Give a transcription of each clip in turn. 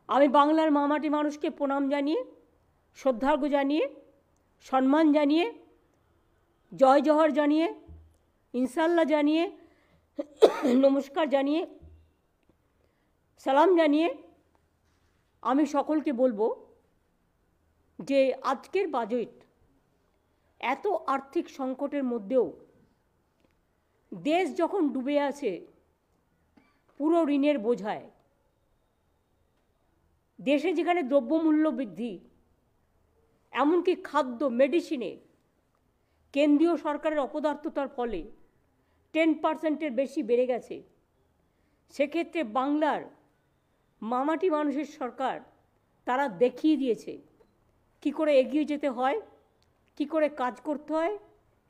আমি বাংলার মামাটি মানুষকে প্রণাম জানিয়ে, শ্রদ্ধার্ঘ্য জানিয়ে, সম্মান জানিয়ে, জয় জহর জানিয়ে, ইনশাল্লাহ জানিয়ে, নমস্কার জানিয়ে, সালাম জানিয়ে আমি সকলকে বলবো যে আজকের বাজেট এত আর্থিক সংকটের মধ্যেও দেশ যখন ডুবে আছে পুরো ঋণের বোঝায়, দেশে যেখানে দ্রব্যমূল্য বৃদ্ধি, এমনকি খাদ্য মেডিসিনে কেন্দ্রীয় সরকারের অপদার্থতার ফলে 10%-এর বেশি বেড়ে গেছে, সেক্ষেত্রে বাংলার মামাটি মানুষের সরকার তারা দেখিয়ে দিয়েছে কি করে এগিয়ে যেতে হয়, কি করে কাজ করতে হয়,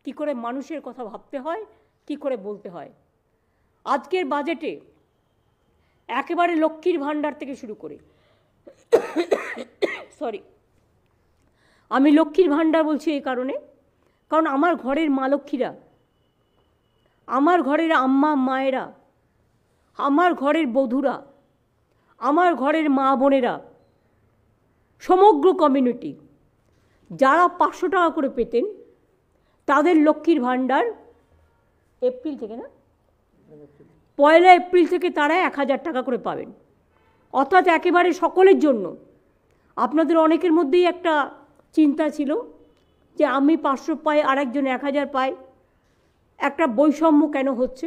কি করে মানুষের কথা ভাবতে হয়, কি করে বলতে হয়। আজকের বাজেটে একেবারে লক্ষ্মীর ভাণ্ডার থেকে শুরু করে আমি লক্ষ্মীর ভাণ্ডার বলছি এই কারণে, কারণ আমার ঘরের মা লক্ষ্মীরা, আমার ঘরের আম্মা মায়েরা, আমার ঘরের বধূরা, আমার ঘরের মা বোনেরা, সমগ্র কমিউনিটি যারা 500 টাকা করে পেতেন তাদের লক্ষ্মীর ভাণ্ডার এপ্রিল থেকে, না 1 এপ্রিল থেকে তারা 1000 টাকা করে পাবেন। অর্থাৎ একেবারে সকলের জন্য। আপনাদের অনেকের মধ্যেই একটা চিন্তা ছিল যে আমি 500 পাই আর একজন 1000 পাই, একটা বৈষম্য কেন হচ্ছে।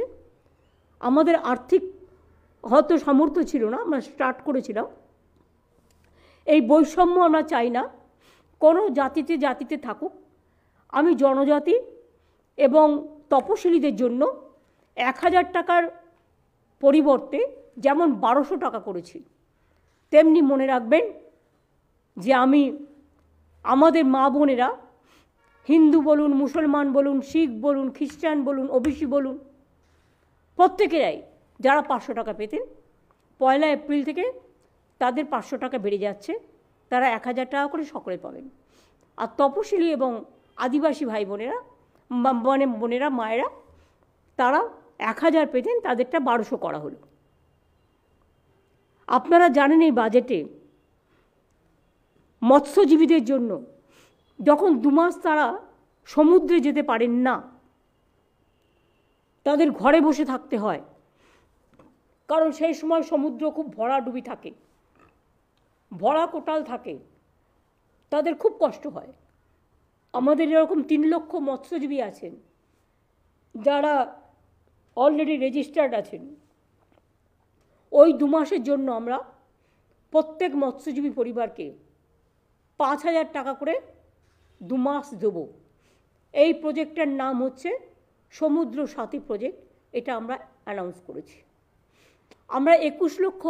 আমাদের আর্থিক হয়তো সামর্থ্য ছিল না, আমরা স্টার্ট করেছিলাম। এই বৈষম্য আমরা চাই না, কোনো জাতিতে জাতিতে থাকুক। আমি জনজাতি এবং তপশিলীদের জন্য 1000 টাকার পরিবর্তে যেমন 1200 টাকা করেছি, তেমনি মনে রাখবেন যে আমি আমাদের মা বোনেরা, হিন্দু বলুন, মুসলমান বলুন, শিখ বলুন, খ্রিস্টান বলুন, ওবিসি বলুন, প্রত্যেকেরাই যারা 500 টাকা পেতেন 1 এপ্রিল থেকে তাদের 500 টাকা বেড়ে যাচ্ছে, তারা 1000 টাকা করে সকলে পাবেন। আর তপশিলি এবং আদিবাসী ভাই বোনেরা, মানে বোনেরা, মায়েরা, তারা 1000 পেতেন, তাদেরটা 1200 করা হলো। আপনারা জানেন এই বাজেটে মৎস্যজীবীদের জন্য যখন 2 মাস তারা সমুদ্রে যেতে পারেন না, তাদের ঘরে বসে থাকতে হয়, কারণ সেই সময় সমুদ্র খুব ভরাডুবি থাকে, ভরা কোটাল থাকে, তাদের খুব কষ্ট হয়। আমাদের এরকম 3 লক্ষ মৎস্যজীবী আছেন যারা অলরেডি রেজিস্টার্ড আছেন। ওই 2 মাসের জন্য আমরা প্রত্যেক মৎস্যজীবী পরিবারকে 5000 টাকা করে 2 মাস দেব। এই প্রজেক্টের নাম হচ্ছে সমুদ্র সাথী প্রজেক্ট, এটা আমরা অ্যানাউন্স করেছি। আমরা 21 লক্ষ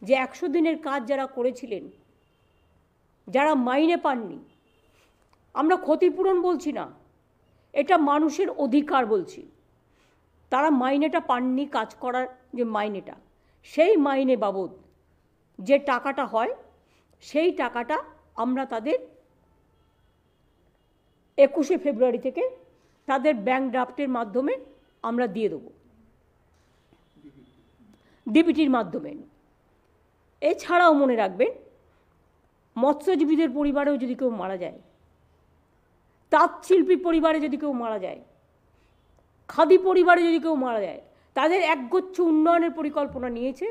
যে 100 দিনের কাজ যারা করেছিলেন, যারা মাইনে পাননি, আমরা ক্ষতিপূরণ বলছি না, এটা মানুষের অধিকার বলছি। তারা মাইনেটা পাননি, কাজ করার যে মাইনেটা, সেই মাইনে বাবদ যে টাকাটা হয়, সেই টাকাটা আমরা তাদের 21শে ফেব্রুয়ারি থেকে তাদের ব্যাংক ড্রাফটের মাধ্যমে আমরা দিয়ে দেবো, ডিবিটির মাধ্যমে। এছাড়াও মনে রাখবেন, মৎস্যজীবীদের পরিবারেও যদি কেউ মারা যায়, তাঁতশিল্পী পরিবারে যদি কেউ মারা যায়, খাদি পরিবারে যদি কেউ মারা যায়, তাদের একগুচ্ছ উন্নয়নের পরিকল্পনা নিয়েছে,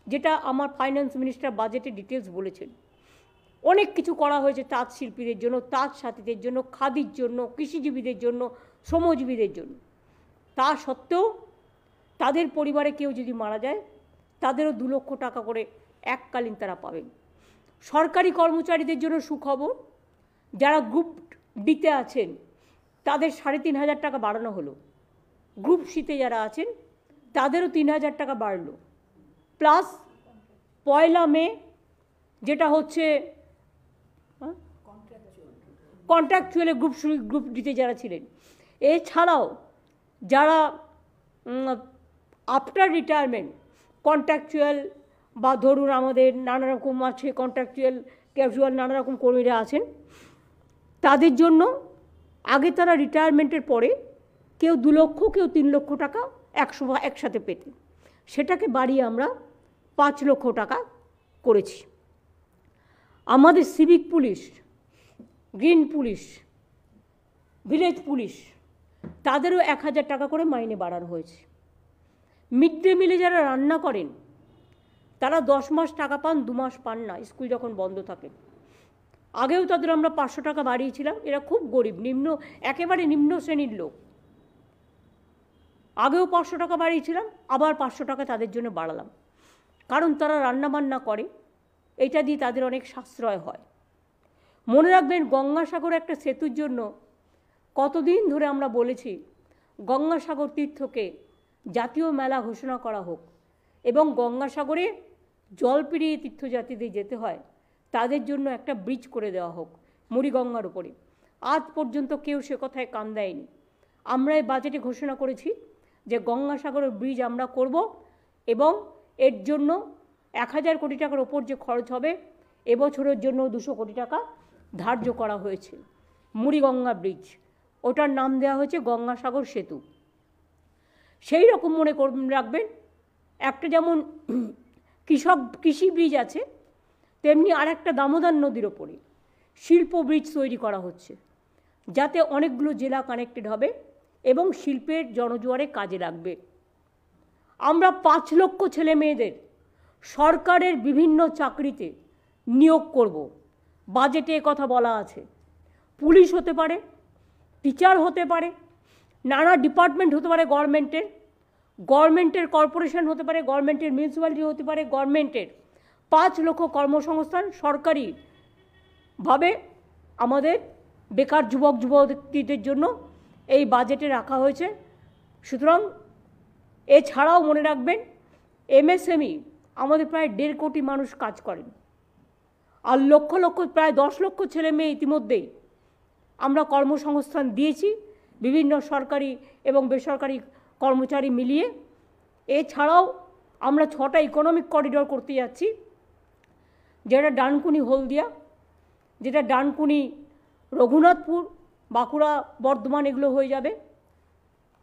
যেটা আমার ফাইন্যান্স মিনিস্টার বাজেটে ডিটেলস বলেছেন। অনেক কিছু করা হয়েছে তাঁত শিল্পীদের জন্য, তাঁত সাথীদের জন্য, খাদির জন্য, কৃষিজীবীদের জন্য, শ্রমজীবীদের জন্য। তা সত্ত্বেও তাদের পরিবারে কেউ যদি মারা যায়, তাদেরও 2 লক্ষ টাকা করে এককালীন তারা পাবেন। সরকারি কর্মচারীদের জন্য সুখবর, যারা গ্রুপ ডিতে আছেন তাদের 3500 টাকা বাড়ানো হলো, গ্রুপ সিতে যারা আছেন তাদেরও 3000 টাকা বাড়লো, প্লাস 1 মে যেটা হচ্ছে কন্ট্রাকচুয়ালে গ্রুপ ডিতে যারা ছিলেন। এছাড়াও যারা আফটার রিটায়ারমেন্ট কন্ট্রাকচুয়াল বা ধরুন আমাদের নানা রকম আছে, কন্ট্রাকচুয়াল, ক্যাজুয়াল, নানা রকম কর্মীরা আছেন, তাদের জন্য আগে তারা রিটায়ারমেন্টের পরে কেউ 2 লক্ষ, কেউ 3 লক্ষ টাকা একসাথে পেতেন, সেটাকে বাড়িয়ে আমরা 5 লক্ষ টাকা করেছি। আমাদের civic police, green police, village police, তাদেরও 1000 টাকা করে মাইনে বাড়ানো হয়েছে। মিড ডে মিলে যারা রান্না করেন তারা 10 মাস টাকা পান, 2 মাস পান না, স্কুল যখন বন্ধ থাকে। আগেও তাদের আমরা 500 টাকা বাড়িয়েছিলাম। এরা খুব গরিব, একেবারে নিম্ন শ্রেণীর লোক। আগেও 500 টাকা বাড়িয়েছিলাম, আবার 500 টাকা তাদের জন্য বাড়ালাম, কারণ তারা রান্নাবান্না করে, এইটা দিয়ে তাদের অনেক সাশ্রয় হয়। মনে রাখবেন, গঙ্গাসাগর একটা সেতুর জন্য কতদিন ধরে আমরা বলেছি গঙ্গাসাগর তীর্থকে জাতীয় মেলা ঘোষণা করা হোক এবং গঙ্গাসাগরে জল পেরিয়ে তীর্থযাত্রীদের যেতে হয়, তাদের জন্য একটা ব্রিজ করে দেওয়া হোক মুড়িগঙ্গার উপরে। আজ পর্যন্ত কেউ সে কথায় কান দেয়নি। আমরা এই বাজেটে ঘোষণা করেছি যে গঙ্গাসাগরের ব্রিজ আমরা করব এবং এর জন্য 1000 কোটি টাকার ওপর যে খরচ হবে, এবছরের জন্য 200 কোটি টাকা ধার্য করা হয়েছে। মুড়িগঙ্গা ব্রিজ, ওটার নাম দেওয়া হয়েছে গঙ্গাসাগর সেতু। সেই রকম মনে রাখবেন, একটা যেমন কৃষি ব্রিজ আছে, তেমনি আর একটা দামোদর নদীর ওপরে শিল্প ব্রিজ তৈরি করা হচ্ছে, যাতে অনেকগুলো জেলা কানেক্টেড হবে এবং শিল্পের জনজোয়ারে কাজে লাগবে। আমরা 5 লক্ষ ছেলে মেয়েদের সরকারের বিভিন্ন চাকরিতে নিয়োগ করব। বাজেটে কথা বলা আছে। পুলিশ হতে পারে, টিচার হতে পারে, নানা ডিপার্টমেন্ট হতে পারে, গভর্নমেন্টের কর্পোরেশন হতে পারে, গভর্নমেন্টের মিউনিসিপ্যালিটি হতে পারে, গভর্নমেন্টের 5 লক্ষ কর্মসংস্থান সরকারিভাবে আমাদের বেকার যুবক যুবতীদের জন্য এই বাজেটে রাখা হয়েছে। সুতরাং এছাড়াও মনে রাখবেন, এমএসএমই আমাদের প্রায় 1.5 কোটি মানুষ কাজ করেন, আর প্রায় 10 লক্ষ ছেলে মেয়ে ইতিমধ্যেই আমরা কর্মসংস্থান দিয়েছি বিভিন্ন সরকারি এবং বেসরকারি কর্মচারী মিলিয়ে। এছাড়াও আমরা 6টা ইকোনমিক করিডোর করতে যাচ্ছি, যেটা ডানকুনি হলদিয়া, যেটা ডানকুনি রঘুনাথপুর, বাঁকুড়া, বর্ধমান এগুলো হয়ে যাবে,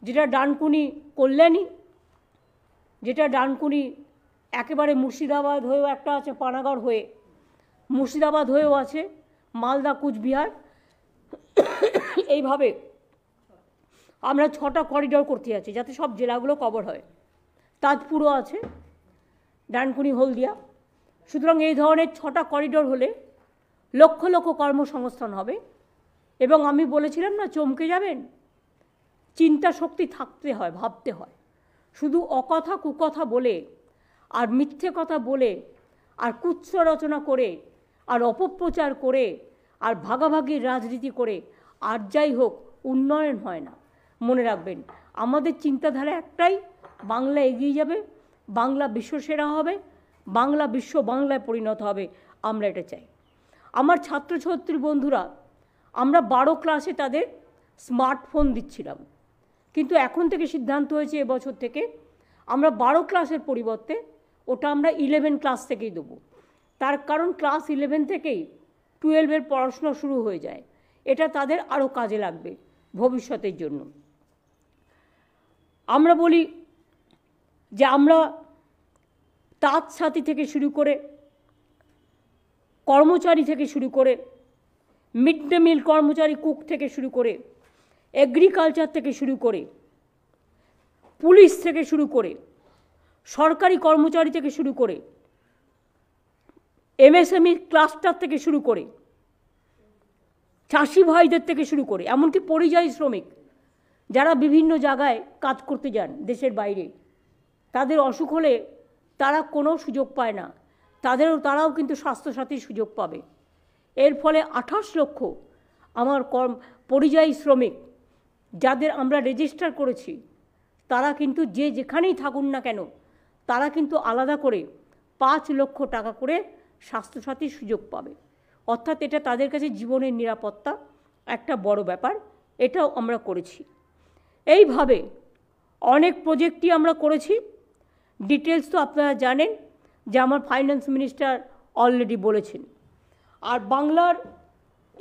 যেটা ডানকুনি কল্যাণী, যেটা ডানকুনি একেবারে মুর্শিদাবাদ হয়েও একটা আছে, পানাগড় হয়ে মুর্শিদাবাদ হয়েও আছে, মালদা, কুচবিহার, এইভাবে আমরা 6টা করিডোর করতে যাচ্ছি যাতে সব জেলাগুলো কভার হয়। তাজপুরও আছে, ডানকুনি হলদিয়া। সুতরাং এই ধরনের 6টা করিডোর হলে লক্ষ লক্ষ কর্মসংস্থান হবে। এবং আমি বলেছিলাম না, চমকে যাবেন, চিন্তা শক্তি থাকতে হয়, ভাবতে হয়। শুধু অকথা কুকথা বলে আর মিথ্যে কথা বলে আর কুৎস রচনা করে আর অপপ্রচার করে আর ভাগাভাগির রাজনীতি করে আর যাই হোক উন্নয়ন হয় না। মনে রাখবেন, আমাদের চিন্তাধারা একটাই, বাংলা এগিয়ে যাবে, বাংলা বিশ্বসেরা হবে, বাংলা বিশ্ব বাংলায় পরিণত হবে। আমরা এটা চাই। আমার ছাত্রছাত্রী বন্ধুরা, আমরা 12 ক্লাসে তাদের স্মার্টফোন দিচ্ছিলাম, কিন্তু এখন থেকে সিদ্ধান্ত হয়েছে এবছর থেকে আমরা 12 ক্লাসের পরিবর্তে ওটা আমরা 11 ক্লাস থেকেই দেবো। তার কারণ ক্লাস 11 থেকেই 12-এর পড়াশোনা শুরু হয়ে যায়। এটা তাদের আরও কাজে লাগবে ভবিষ্যতের জন্য। আমরা বলি যে আমরা তাঁত সাথী থেকে শুরু করে, কর্মচারী থেকে শুরু করে, মিড ডে মিল কর্মচারী, কুক থেকে শুরু করে, এগ্রিকালচার থেকে শুরু করে, পুলিশ থেকে শুরু করে, সরকারি কর্মচারী থেকে শুরু করে, এমএসএমই ক্লাস্টার থেকে শুরু করে, চাষি ভাইদের থেকে শুরু করে, এমনকি পরিযায়ী শ্রমিক যারা বিভিন্ন জায়গায় কাজ করতে যান দেশের বাইরে, তাদের অসুখ হলে তারা কোনো সুযোগ পায় না, তারাও কিন্তু স্বাস্থ্যসাথীর সুযোগ পাবে। এর ফলে 28 লক্ষ আমার পরিযায়ী শ্রমিক যাদের আমরা রেজিস্টার করেছি, তারা কিন্তু যে যেখানেই থাকুন না কেন, তারা কিন্তু আলাদা করে 5 লক্ষ টাকা করে স্বাস্থ্যসাথীর সুযোগ পাবে। অর্থাৎ এটা তাদের কাছে জীবনের নিরাপত্তা একটা বড় ব্যাপার। এটাও আমরা করেছি। এইভাবে অনেক প্রজেক্টই আমরা করেছি। ডিটেলস তো আপনারা জানেন যে আমার ফাইন্যান্স মিনিস্টার অলরেডি বলেছেন। আর বাংলার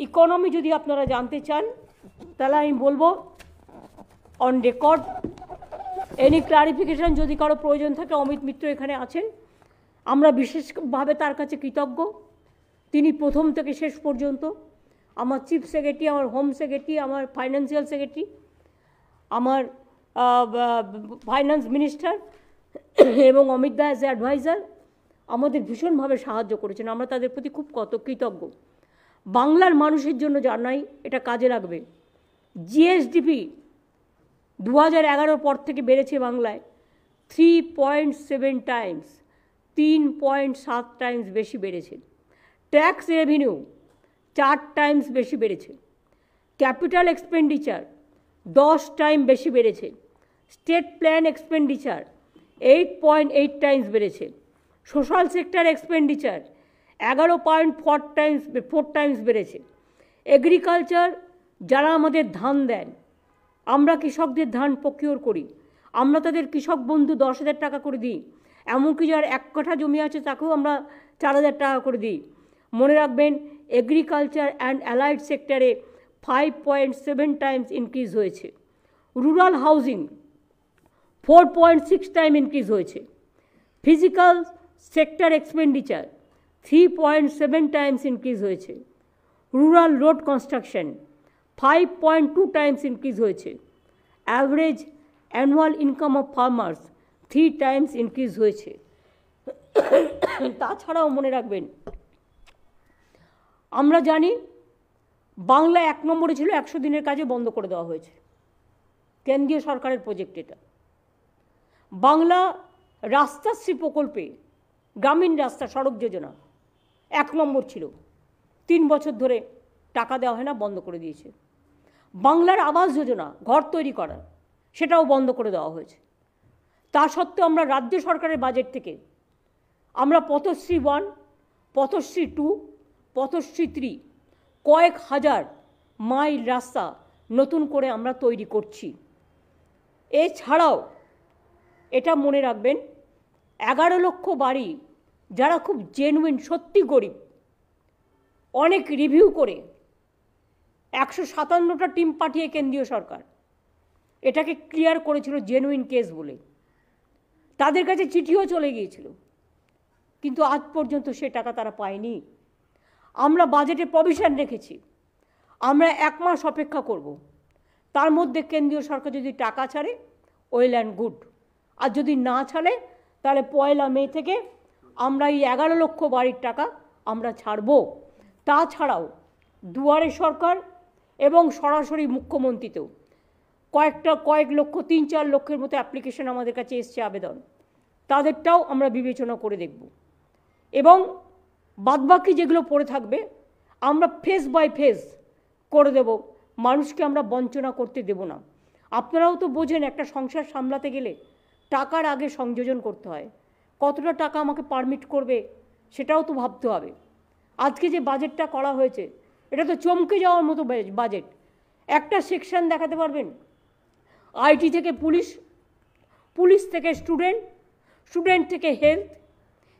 ইকোনমি যদি আপনারা জানতে চান, তাহলে আমি বলবো অন রেকর্ড, এনি ক্লারিফিকেশান যদি কারো প্রয়োজন থাকে, অমিত মিত্র এখানে আছেন, আমরা বিশেষভাবে তার কাছে কৃতজ্ঞ। তিনি প্রথম থেকে শেষ পর্যন্ত আমার চিফ সেক্রেটারি, আমার হোম সেক্রেটারি, আমার ফাইন্যান্সিয়াল সেক্রেটারি, আমার ফাইন্যান্স মিনিস্টার এবং অমিত দা অ্যাজ অ্যাডভাইজার আমাদের ভীষণভাবে সাহায্য করেছেন। আমরা তাদের প্রতি খুব কৃতজ্ঞ। বাংলার মানুষের জন্য জানাই, এটা কাজে লাগবে। জিএসডিপি 2011 পর থেকে বেড়েছে বাংলায় 3.7 টাইমস, 3.7 টাইমস বেশি বেড়েছে। ট্যাক্স রেভিনিউ 4 টাইমস বেশি বেড়েছে। ক্যাপিটাল এক্সপেন্ডিচার 10 টাইম বেশি বেড়েছে। স্টেট প্ল্যান এক্সপেন্ডিচার 8.8 টাইমস বেড়েছে। সোশ্যাল সেক্টর এক্সপেন্ডিচার 11.4 টাইমস বেড়েছে। এগ্রিকালচার, যারা আমাদের ধান দেন, আমরা কৃষকদের ধান প্রকিওর করি, আমরা তাদের কৃষক বন্ধু 10,000 টাকা করে দিই। এমনকি যার 1 কাঠা জমি আছে তাকেও আমরা 4,000 টাকা করে দিই। মনে রাখবেন, এগ্রিকালচার অ্যান্ড অ্যালাইড সেক্টরে 5.7 টাইমস ইনক্রিজ হয়েছে। রুরাল হাউজিং 4.6 টাইম ইনক্রিজ হয়েছে। Physical sector expenditure 3.7 times increase হয়েছে। Rural road construction 5.2 times increase হয়েছে। Average annual income of farmers 3 times increase হয়েছে। তাছাড়াও মনে রাখবেন, আমরা জানি বাংলা 1 নম্বরে ছিল, 100 দিনের কাজে বন্ধ করে দেওয়া হয়েছে। কেন্দ্রীয় সরকারের প্রজেক্ট এটা। বাংলা রাস্তাশ্রী প্রকল্পে, গ্রামীণ রাস্তা সড়ক যোজনা 1 নম্বর ছিল, 3 বছর ধরে টাকা দেওয়া হয় না, বন্ধ করে দিয়েছে। বাংলার আবাস যোজনা, ঘর তৈরি করা, সেটাও বন্ধ করে দেওয়া হয়েছে। তা সত্ত্বেও আমরা রাজ্য সরকারের বাজেট থেকে আমরা পথশ্রী 1, পথশ্রী 2, পথশ্রী 3 কয়েক হাজার মাইল রাস্তা নতুন করে আমরা তৈরি করছি। এছাড়াও এটা মনে রাখবেন, 11 লক্ষ বাড়ি যারা খুব জেনুইন, সত্যি গরিব, অনেক রিভিউ করে 157টা টিম পাঠিয়ে কেন্দ্রীয় সরকার এটাকে ক্লিয়ার করেছিল জেনুইন কেস বলে। তাদের কাছে চিঠিও চলে গিয়েছিল, কিন্তু আজ পর্যন্ত সে টাকা তারা পায়নি। আমরা বাজেটে প্রভিশন রেখেছি, আমরা 1 মাস অপেক্ষা করব। তার মধ্যে কেন্দ্রীয় সরকার যদি টাকা ছাড়ে, ওয়েল অ্যান্ড গুড। আর যদি না ছাড়ে, তাহলে 1 মে থেকে আমরা এই 11 লক্ষ বাড়ির টাকা আমরা ছাড়ব। তাছাড়াও দুয়ারে সরকার এবং সরাসরি মুখ্যমন্ত্রীতেও কয়েক লক্ষ, 3-4 লক্ষের মতো অ্যাপ্লিকেশন আমাদের কাছে এসছে, আবেদন, তাদেরটাও আমরা বিবেচনা করে দেখব। এবং বাদবাকি যেগুলো পড়ে থাকবে আমরা ফেজ বাই ফেজ করে দেব। মানুষকে আমরা বঞ্চনা করতে দেব না। আপনারাও তো বোঝেন, একটা সংসার সামলাতে গেলে টাকার আগে সংযোজন করতে হয়। কতটা টাকা আমাকে পারমিট করবে সেটাও তো ভাবতে হবে। আজকে যে বাজেটটা করা হয়েছে, এটা তো চমকে যাওয়ার মতো বাজেট। একটা সেকশন দেখাতে পারবেন, আইটি থেকে পুলিশ, পুলিশ থেকে স্টুডেন্ট, স্টুডেন্ট থেকে হেলথ,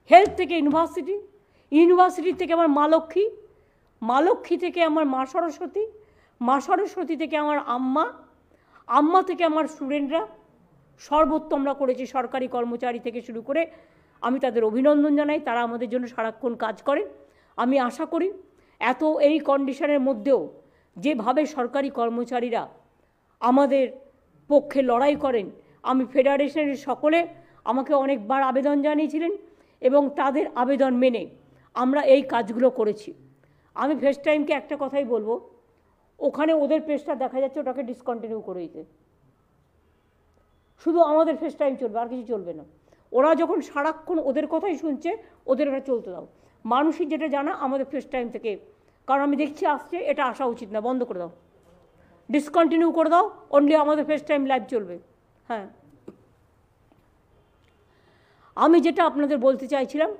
হেলথ থেকে ইউনিভার্সিটি, ইউনিভার্সিটি থেকে আমার মা লক্ষ্মী, মা লক্ষ্মী থেকে আমার মা সরস্বতী, মা সরস্বতী থেকে আমার আম্মা, আম্মা থেকে আমার স্টুডেন্টরা। সর্বোত্তম আমরা করেছি। সরকারি কর্মচারী থেকে শুরু করে আমি তাদের অভিনন্দন জানাই, তারা আমাদের জন্য সারাক্ষণ কাজ করে। আমি আশা করি এই কন্ডিশনের মধ্যেও যেভাবে সরকারি কর্মচারীরা আমাদের পক্ষে লড়াই করেন, আমি ফেডারেশনের সকলে আমাকে অনেকবার আবেদন জানিয়েছিলেন এবং তাদের আবেদন মেনে আমরা এই কাজগুলো করেছি। আমি ফেস টাইমকে একটা কথাই বলবো, ওখানে ওদের পেজটা দেখা যাচ্ছে, ওটাকে ডিসকন্টিনিউ করে দিতে। শুধু আমাদের ফেস টাইম চলবে, আর কিছু চলবে না। ওরা যখন সারাক্ষণ ওদের কথাই শুনছে, ওদের এটা চলতে দাও। মানুষের যেটা জানা আমাদের ফেস টাইম থেকে, কারণ আমি দেখছি আসছে, এটা আসা উচিত না, বন্ধ করে দাও, ডিসকন্টিনিউ করে দাও। অনলি আমাদের ফেস টাইম লাইভ চলবে। হ্যাঁ, আমি যেটা আপনাদের বলতে চাইছিলাম,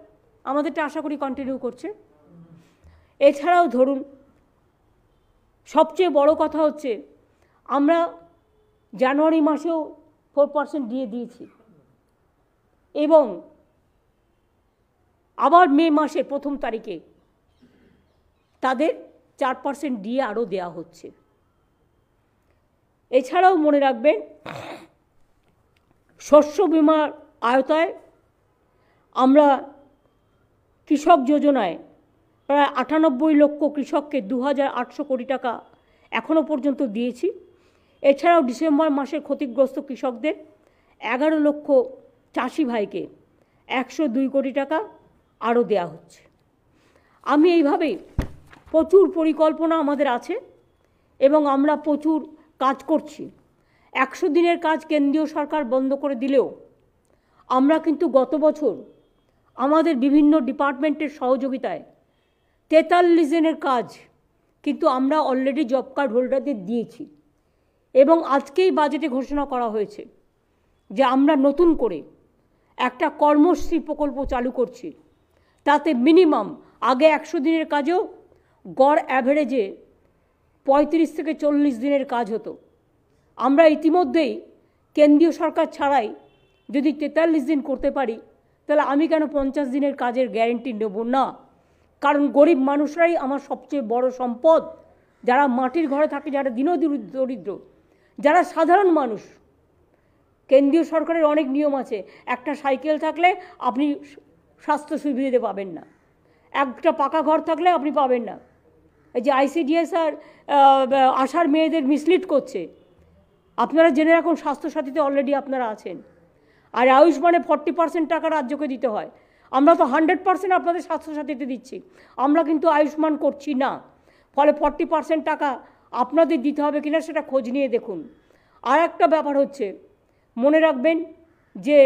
আমাদেরটা আশা করি কন্টিনিউ করছে। এছাড়াও ধরুন, সবচেয়ে বড় কথা হচ্ছে, আমরা জানুয়ারি মাসেও 4% দিয়েছি এবং আবার মে মাসের 1 তারিখে তাদের 4% দিয়ে আরও দেওয়া হচ্ছে। এছাড়াও মনে রাখবেন, শস্য বিমার আওতায় আমরা কৃষক যোজনায় প্রায় 98 লক্ষ কৃষককে 2800 কোটি টাকা এখনও পর্যন্ত দিয়েছি। এছাড়াও ডিসেম্বর মাসে ক্ষতিগ্রস্ত কৃষকদের 11 লক্ষ চাষি ভাইকে 102 কোটি টাকা আরও দেওয়া হচ্ছে। আমি এইভাবেই প্রচুর পরিকল্পনা আমাদের আছে এবং আমরা প্রচুর কাজ করছি। 100 দিনের কাজ কেন্দ্রীয় সরকার বন্ধ করে দিলেও আমরা কিন্তু গত বছর আমাদের বিভিন্ন ডিপার্টমেন্টের সহযোগিতায় 43 দিনের কাজ কিন্তু আমরা অলরেডি জব কার্ড হোল্ডারদের দিয়েছি এবং আজকেই বাজেটে ঘোষণা করা হয়েছে যে আমরা নতুন করে একটা কর্মশ্রী প্রকল্প চালু করছি। তাতে মিনিমাম আগে 100 দিনের কাজেও গড় অ্যাভারেজে 35 থেকে 40 দিনের কাজ হতো। আমরা ইতিমধ্যেই কেন্দ্রীয় সরকার ছাড়াই যদি 43 দিন করতে পারি তাহলে আমি কেন 50 দিনের কাজের গ্যারেন্টি নেব না? কারণ গরিব মানুষরাই আমার সবচেয়ে বড় সম্পদ, যারা মাটির ঘরে থাকে, যারা দরিদ্র, যারা সাধারণ মানুষ। কেন্দ্রীয় সরকারের অনেক নিয়ম আছে, একটা সাইকেল থাকলে আপনি স্বাস্থ্য সুবিধা পাবেন না, একটা পাকা ঘর থাকলে আপনি পাবেন না। এই যে ICDS আর আশার মেয়েদের মিসলিড করছে, আপনারা জেনে রাখুন স্বাস্থ্যসাথীতে অলরেডি আপনারা আছেন। আর আয়ুষ্মানে 40% টাকা রাজ্যকে দিতে হয়, আমরা তো 100% আপনাদের স্বাস্থ্যসাথীতে দিচ্ছি, আমরা কিন্তু আয়ুষ্মান করছি না। ফলে 40% টাকা আপনাদের দিতে হবে কিনা সেটা খোঁজ নিয়ে দেখুন। আর একটা ব্যাপার হচ্ছে, মনে রাখবেন যে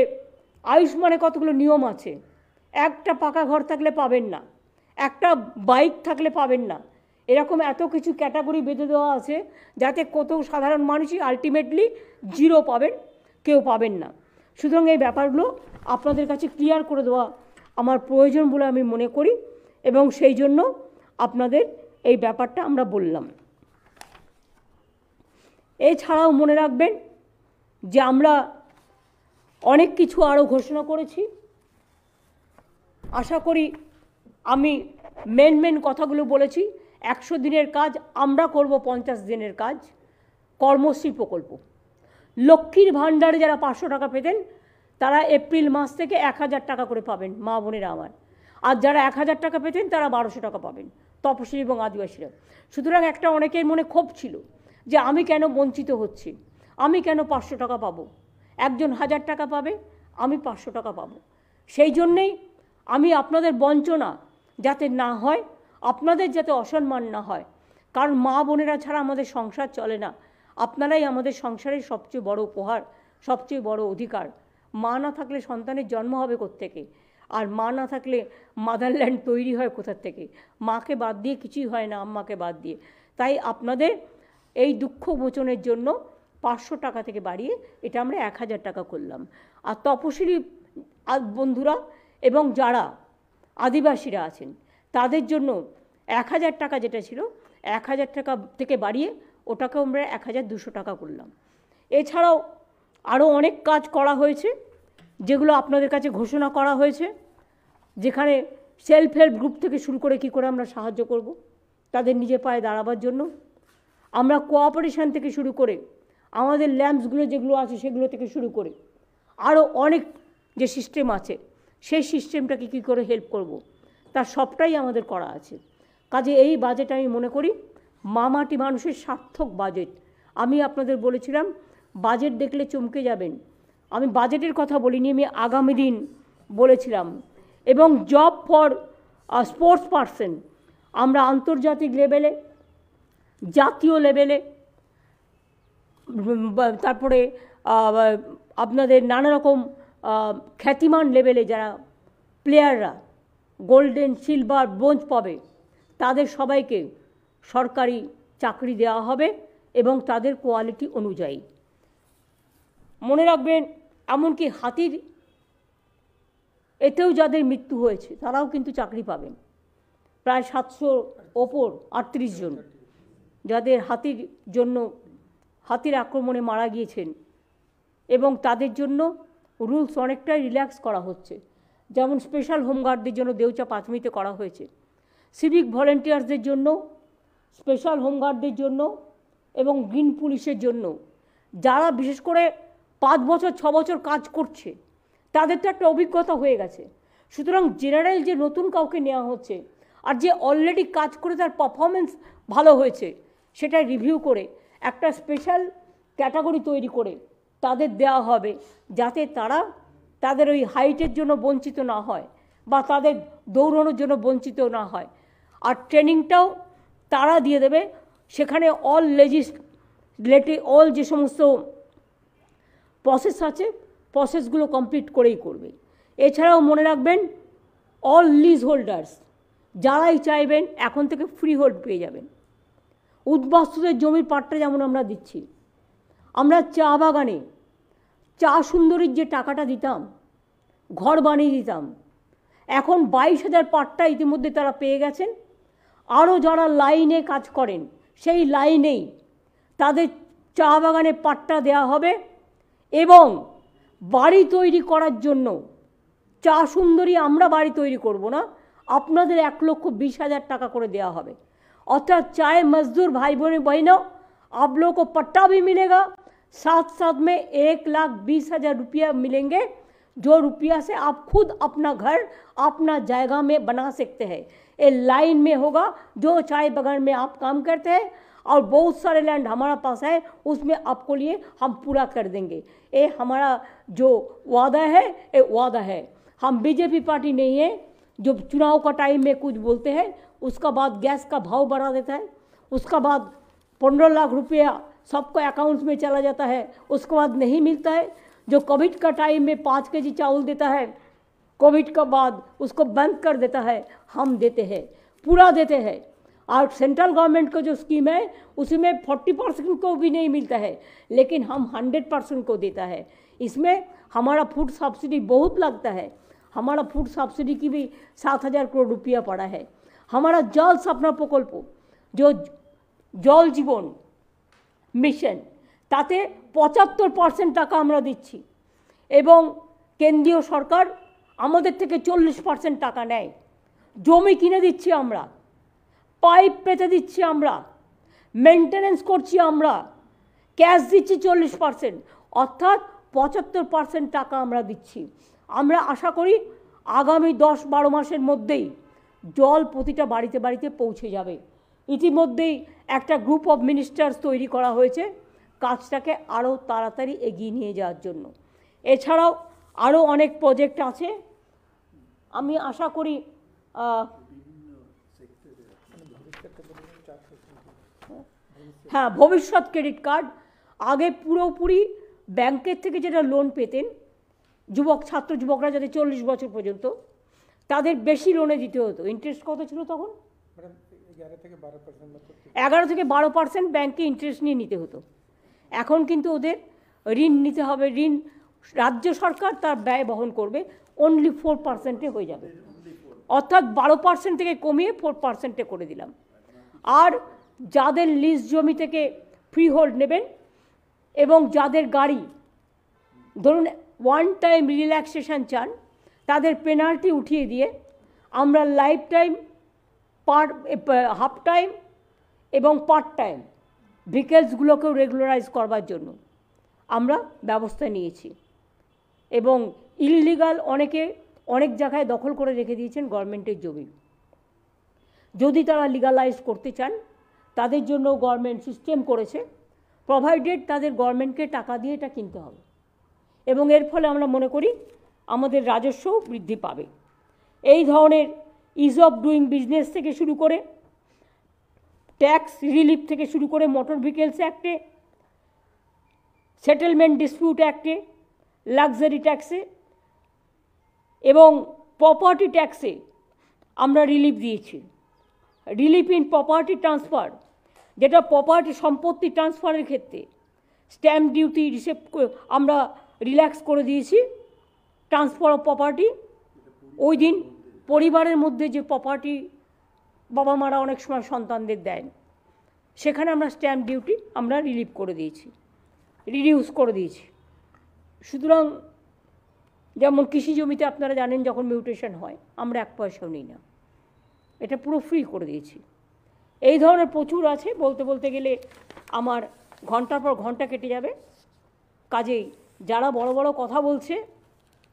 আয়ুষ্মানে কতগুলো নিয়ম আছে। একটা পাকা ঘর থাকলে পাবেন না, একটা বাইক থাকলে পাবেন না, এরকম এত কিছু ক্যাটাগরি বেঁধে দেওয়া আছে যাতে কত সাধারণ মানুষই আলটিমেটলি জিরো পাবেন, কেউ পাবেন না। সুতরাং এই ব্যাপারগুলো আপনাদের কাছে ক্লিয়ার করে দেওয়া আমার প্রয়োজন বলে আমি মনে করি এবং সেই জন্য আপনাদের এই ব্যাপারটা আমরা বললাম। এছাড়াও মনে রাখবেন যে আমরা অনেক কিছু আরও ঘোষণা করেছি। আশা করি আমি মেন কথাগুলো বলেছি। 100 দিনের কাজ আমরা করব, 50 দিনের কাজ, কর্মশ্রী প্রকল্প। লক্ষ্মীর ভাণ্ডারে যারা 500 টাকা পেতেন তারা এপ্রিল মাস থেকে 1000 টাকা করে পাবেন মা বোনেরা আমার। আর যারা 1000 টাকা পেতেন তারা 1200 টাকা পাবেন, তপশিলি এবং আদিবাসীরা। সুতরাং একটা অনেকের মনে ক্ষোভ ছিল যে আমি কেন বঞ্চিত হচ্ছি, আমি কেন 500 টাকা পাবো, একজন 1000 টাকা পাবে, আমি 500 টাকা পাবো। সেই জন্যেই আমি আপনাদের বঞ্চনা যাতে না হয়, আপনাদের যাতে অসম্মান না হয়, কারণ মা বোনেরা ছাড়া আমাদের সংসার চলে না। আপনারাই আমাদের সংসারের সবচেয়ে বড় উপহার, সবচেয়ে বড় অধিকার। মা না থাকলে সন্তানের জন্ম হবে কোত্থেকে? আর মা না থাকলে মাদারল্যান্ড তৈরি হয় কোথার থেকে? মাকে বাদ দিয়ে কিছুই হয় না, আম্মাকে বাদ দিয়ে। তাই আপনাদের এই দুঃখ মোচনের জন্য 500 টাকা থেকে বাড়িয়ে এটা আমরা 1000 টাকা করলাম। আর তপশিলি বন্ধুরা এবং যারা আদিবাসীরা আছেন তাদের জন্য 1000 টাকা যেটা ছিল 1000 টাকা থেকে বাড়িয়ে ওটাকে আমরা 1200 টাকা করলাম। এছাড়াও আরও অনেক কাজ করা হয়েছে যেগুলো আপনাদের কাছে ঘোষণা করা হয়েছে, যেখানে সেলফ হেল্প গ্রুপ থেকে শুরু করে কী করে আমরা সাহায্য করব তাদের নিজে পায়ে দাঁড়াবার জন্য। আমরা কোঅপারেশন থেকে শুরু করে আমাদের ল্যাম্পসগুলো যেগুলো আছে সেগুলো থেকে শুরু করে আরও অনেক যে সিস্টেম আছে সেই সিস্টেমটাকে কী করে হেল্প করব তার সবটাই আমাদের করা আছে। কাজে এই বাজেট আমি মনে করি মামাটি মানুষের সার্থক বাজেট। আমি আপনাদের বলেছিলাম বাজেট দেখলে চমকে যাবেন, আমি বাজেটের কথা বলিনি, আমি আগামী দিন বলেছিলাম। এবং জব ফর স্পোর্টস পারসন আমরা আন্তর্জাতিক লেভেলে, জাতীয় লেভেলে, তারপরে আপনাদের নানা রকম খ্যাতিমান লেভেলে যারা প্লেয়াররা গোল্ডেন, সিলভার, ব্রোঞ্জ পাবে তাদের সবাইকে সরকারি চাকরি দেওয়া হবে এবং তাদের কোয়ালিটি অনুযায়ী। মনে রাখবেন এমনকি হাতির এতেও যাদের মৃত্যু হয়েছে তারাও কিন্তু চাকরি পাবেন, প্রায় 700 ওপর 38 জন যাদের হাতির জন্য হাতির আক্রমণে মারা গিয়েছেন, এবং তাদের জন্য রুলস অনেকটাই রিল্যাক্স করা হচ্ছে। যেমন স্পেশাল হোমগার্ডদের জন্য দেউচা পাঁচমিতে করা হয়েছে, সিভিক ভলেন্টিয়ার্সদের জন্য, স্পেশাল হোমগার্ডদের জন্য এবং গ্রিন পুলিশের জন্য, যারা বিশেষ করে 5 বছর 6 বছর কাজ করছে তাদের তো একটা অভিজ্ঞতা হয়ে গেছে। সুতরাং জেনারেল যে নতুন কাউকে নেওয়া হচ্ছে আর যে অলরেডি কাজ করে তার পারফরমেন্স ভালো হয়েছে সেটা রিভিউ করে একটা স্পেশাল ক্যাটাগরি তৈরি করে তাদের দেওয়া হবে, যাতে তারা তাদের ওই হাইটের জন্য বঞ্চিত না হয় বা তাদের দৌড়ানোর জন্য বঞ্চিত না হয়। আর ট্রেনিংটাও তারা দিয়ে দেবে, সেখানে অল যে সমস্ত প্রসেস আছে প্রসেসগুলো কমপ্লিট করেই করবে। এছাড়াও মনে রাখবেন, অল লিজ হোল্ডার্স যারাই চাইবেন এখন থেকে ফ্রি হোল্ড পেয়ে যাবেন। উদ্বাস্তুদের জমির পাট্টা যেমন আমরা দিচ্ছি, আমরা চা বাগানে চা সুন্দরীর যে টাকাটা দিতাম, ঘর বানিয়ে দিতাম, এখন 22,000 পাট্টা ইতিমধ্যে তারা পেয়ে গেছেন। আরও যারা লাইনে কাজ করেন সেই লাইনেই তাদের চা বাগানে পাট্টা দেওয়া হবে এবং বাড়ি তৈরি করার জন্য চা সুন্দরী আমরা বাড়ি তৈরি করব না, আপনাদের 1,20,000 টাকা করে দেওয়া হবে। अर्थात चाहे मजदूर भाई बहनों आप लोगों को पट्टा भी मिलेगा, साथ साथ में 1,20,000 रुपया मिलेंगे, जो रुपया से आप खुद अपना घर अपना जगह में बना सकते हैं। ये लाइन में होगा, जो चाय बगान में आप काम करते हैं और बहुत सारे लैंड हमारा पास है, उसमें आपको लिए हम पूरा कर देंगे। ये हमारा जो वादा है, ये वादा है। हम बीजेपी पार्टी नहीं है जो चुनाव का टाइम में कुछ बोलते हैं, उसका बाद गैस का भाव बढ़ा देता है, उसका बाद 15 लाख रुपया सबको अकाउंट्स में चला जाता है, उसके बाद नहीं मिलता है। जो कोविड का टाइम में 5 केजी चावल देता है, कोविड का बाद उसको बंद कर देता है, हम देते हैं, पूरा देते हैं। और सेंट्रल गवर्नमेंट का जो स्कीम है उसमें 40% को भी नहीं मिलता है, लेकिन हम 100% को देता है। इसमें हमारा फूड सब्सिडी बहुत लगता है, हमारा फूड सब्सिडी की भी 7,000 करोड़ रुपया पड़ा है। हमारा जल सपना प्रकल्प जो जल जीवन मिशन ताते 75% टाका আমরা দিচ্ছি এবং কেন্দ্রীয় সরকার আমাদের থেকে 40% টাকা নেয়। জমি কিনে দিচ্ছি আমরা, পাইপ পেতে দিচ্ছি আমরা, মেইনটেনেন্স করছি আমরা, ক্যাশ দিচ্ছি 40%, অর্থাৎ 75% টাকা আমরা দিচ্ছি। আমরা আশা করি আগামী 10-12 মাসের মধ্যেই জল প্রতিটা বাড়িতে বাড়িতে পৌঁছে যাবে। ইতিমধ্যেই একটা গ্রুপ অফ মিনিস্টার্স তৈরি করা হয়েছে কাজটাকে আরও তাড়াতাড়ি এগিয়ে নিয়ে যাওয়ার জন্য। এছাড়াও আরও অনেক প্রজেক্ট আছে। আমি আশা করি হ্যাঁ, ভবিষ্যৎ ক্রেডিট কার্ড আগে পুরোপুরি ব্যাংকের থেকে যেটা লোন পেতেন যুবকরা যাতে 40 বছর পর্যন্ত, তাদের বেশি লোনে দিতে হতো। ইন্টারেস্ট কত ছিল তখন? 11 থেকে 12% ব্যাংকে ইন্টারেস্ট নিয়ে নিতে হতো। এখন কিন্তু ওদের ঋণ নিতে হবে, ঋণ রাজ্য সরকার তার ব্যয় বহন করবে, অনলি 4%-এ হয়ে যাবে। অর্থাৎ 12% থেকে কমিয়ে 4%-এ করে দিলাম। আর যাদের লিজ জমি থেকে ফ্রি হোল্ড নেবেন এবং যাদের গাড়ি ধরুন ওয়ান টাইম রিল্যাক্সেশন চান, তাদের পেনাল্টি উঠিয়ে দিয়ে আমরা লাইফ টাইম, হাফ টাইম এবং পার্ট টাইম ভেহিকেলসগুলোকেও রেগুলারাইজ করবার জন্য আমরা ব্যবস্থা নিয়েছি। এবং ইললিগাল অনেক জায়গায় দখল করে রেখে দিয়েছেন গভর্নমেন্টের জমি। যদি তারা লিগালাইজ করতে চান তাদের জন্য গভর্নমেন্ট সিস্টেম করেছে, প্রোভাইডেড তাদের গভর্নমেন্টকে টাকা দিয়ে এটা কিনতে হবে। এবং এর ফলে আমরা মনে করি আমাদের রাজস্ব বৃদ্ধি পাবে। এই ধরনের ইজ অফ ডুইং বিজনেস থেকে শুরু করে, ট্যাক্স রিলিফ থেকে শুরু করে, মোটর ভেহিকেলস অ্যাক্টে, সেটেলমেন্ট ডিসপিউট অ্যাক্টে, লাক্সারি ট্যাক্সে এবং প্রপার্টি ট্যাক্সে আমরা রিলিফ দিয়েছি। রিলিফ ইন প্রপার্টি ট্রান্সফার, যেটা প্রপার্টি সম্পত্তি ট্রান্সফারের ক্ষেত্রে স্ট্যাম্প ডিউটি আমরা রিল্যাক্স করে দিয়েছি। ট্রান্সফার অফ প্রপার্টি, ওই দিন পরিবারের মধ্যে যে প্রপার্টি বাবা মারা অনেক সময় সন্তানদের দেন, সেখানে আমরা স্ট্যাম্প ডিউটি আমরা রিলিফ করে দিয়েছি, রিডিউস করে দিয়েছি। সুতরাং যেমন কৃষি জমিতে আপনারা জানেন যখন মিউটেশন হয় আমরা 1 পয়সাও নিই না, এটা পুরো ফ্রি করে দিয়েছি। এই ধরনের প্রচুর আছে, বলতে বলতে গেলে আমার ঘন্টার পর ঘন্টা কেটে যাবে। কাজেই যারা বড় বড় কথা বলছে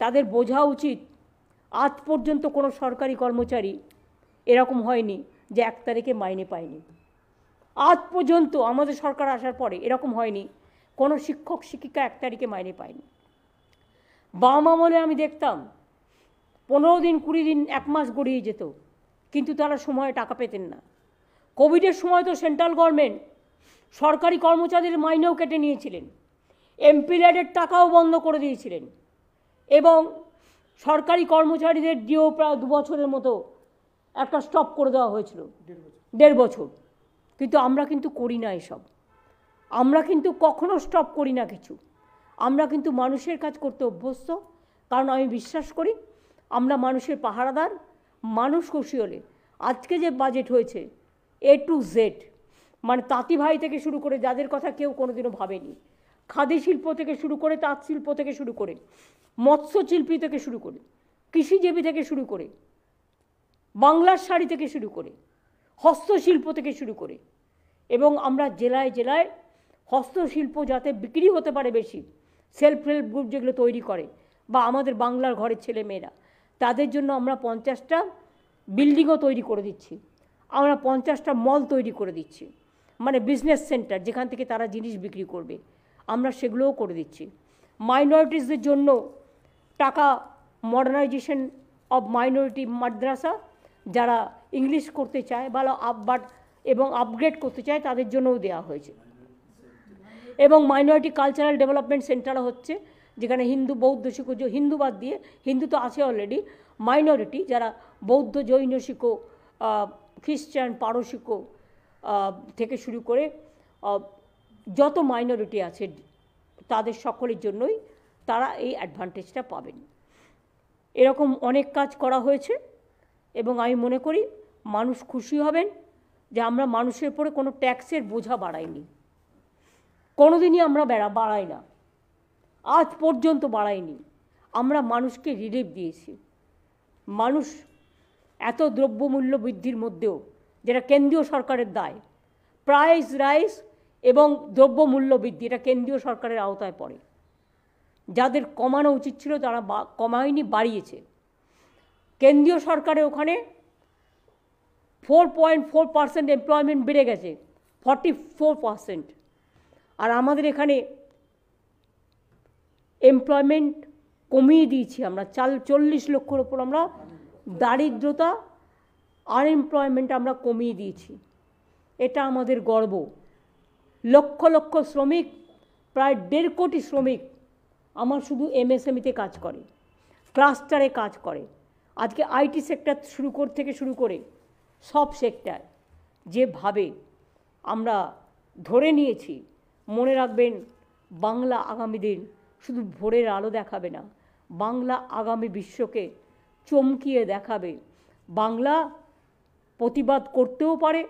তাদের বোঝা উচিত আজ পর্যন্ত কোনো সরকারি কর্মচারী এরকম হয়নি যে 1 তারিখে মাইনে পায়নি। আজ পর্যন্ত আমাদের সরকার আসার পরে এরকম হয়নি কোনো শিক্ষক শিক্ষিকা 1 তারিখে মাইনে পায়নি। বাম আমলে আমি দেখতাম 15 দিন 20 দিন 1 মাস গড়িয়ে যেত, কিন্তু তারা সময়ে টাকা পেতেন না। কোভিডের সময় তো সেন্ট্রাল গভর্নমেন্ট সরকারি কর্মচারীদের মাইনেও কেটে নিয়েছিলেন, এমপিল্যাডের টাকাও বন্ধ করে দিয়েছিলেন, এবং সরকারি কর্মচারীদের ডিও প্রায় 2 বছরের মতো একটা স্টপ করে দেওয়া হয়েছিল, 1.5 বছর। কিন্তু আমরা কিন্তু করি না এসব, আমরা কিন্তু কখনো স্টপ করি না কিছু। আমরা কিন্তু মানুষের কাজ করতে অভ্যস্ত, কারণ আমি বিশ্বাস করি আমরা মানুষের পাহারাদার। মানুষ খুশি হলে, আজকে যে বাজেট হয়েছে A to Z, মানে তাঁতি ভাই থেকে শুরু করে যাদের কথা কেউ কোনোদিনও ভাবেনি, খাদি শিল্প থেকে শুরু করে, তাঁত শিল্প থেকে শুরু করে, মৎস্যশিল্পী থেকে শুরু করে, কৃষিজীবী থেকে শুরু করে, বাংলার শাড়ি থেকে শুরু করে, হস্তশিল্প থেকে শুরু করে, এবং আমরা জেলায় জেলায় হস্তশিল্প যাতে বিক্রি হতে পারে বেশি, সেলফ হেল্প গ্রুপ যেগুলো তৈরি করে, বা আমাদের বাংলার ঘরের ছেলে মেয়েরা, তাদের জন্য আমরা 50টা বিল্ডিংও তৈরি করে দিচ্ছি, আমরা 50টা মল তৈরি করে দিচ্ছি, মানে বিজনেস সেন্টার যেখান থেকে তারা জিনিস বিক্রি করবে, আমরা সেগুলোও করে দিচ্ছি। মাইনরিটিসদের জন্য টাকা, মডার্নাইজেশন অব মাইনরিটি মাদ্রাসা, যারা ইংলিশ করতে চায় বা এবং আপগ্রেড করতে চায় তাদের জন্যও দেওয়া হয়েছে। এবং মাইনরিটি কালচারাল ডেভেলপমেন্ট সেন্টারও হচ্ছে, যেখানে হিন্দু বৌদ্ধ শিখো, হিন্দু বাদ দিয়ে, হিন্দু তো আছে অলরেডি, মাইনরিটি যারা বৌদ্ধ জৈন শিখো, খ্রিস্টান পারসিকো থেকে শুরু করে যত মাইনরিটি আছে তাদের সকলের জন্যই তারা এই অ্যাডভান্টেজটা পাবেন। এরকম অনেক কাজ করা হয়েছে, এবং আমি মনে করি মানুষ খুশি হবেন যে আমরা মানুষের উপরে কোনো ট্যাক্সের বোঝা বাড়াইনি, কোনোদিনই আমরা বাড়াই না, আজ পর্যন্ত বাড়াইনি। আমরা মানুষকে রিলিফ দিয়েছি। মানুষ এত দ্রব্যমূল্য বৃদ্ধির মধ্যেও, যেটা কেন্দ্রীয় সরকারের দায়, প্রাইস রাইস এবং দ্রব্যমূল্য বৃদ্ধি, এটা কেন্দ্রীয় সরকারের আওতায় পড়ে। যাদের কমানো উচিত ছিল তারা কমায়নি, বাড়িয়েছে। কেন্দ্রীয় সরকারের ওখানে 4.4% এমপ্লয়মেন্ট বেড়ে গেছে, 44%, আর আমাদের এখানে এমপ্লয়মেন্ট কমিয়ে দিয়েছি আমরা। 40 লক্ষের ওপর আমরা দারিদ্রতা, আনএমপ্লয়মেন্ট আমরা কমিয়ে দিয়েছি। এটা আমাদের গর্ব। লক্ষ লক্ষ শ্রমিক, প্রায় 1.5 কোটি শ্রমিক আমার শুধু MSME-তে কাজ করে, ক্লাস্টারে কাজ করে। আজকে আইটি সেক্টর থেকে শুরু করে সব সেক্টর যেভাবে আমরা ধরে নিয়েছি, মনে রাখবেন বাংলা আগামী দিন শুধু ভোরের আলো দেখাবে না, বাংলা আগামী বিশ্বকে চমকিয়ে দেখাবে। বাংলা প্রতিবাদ করতেও পারে,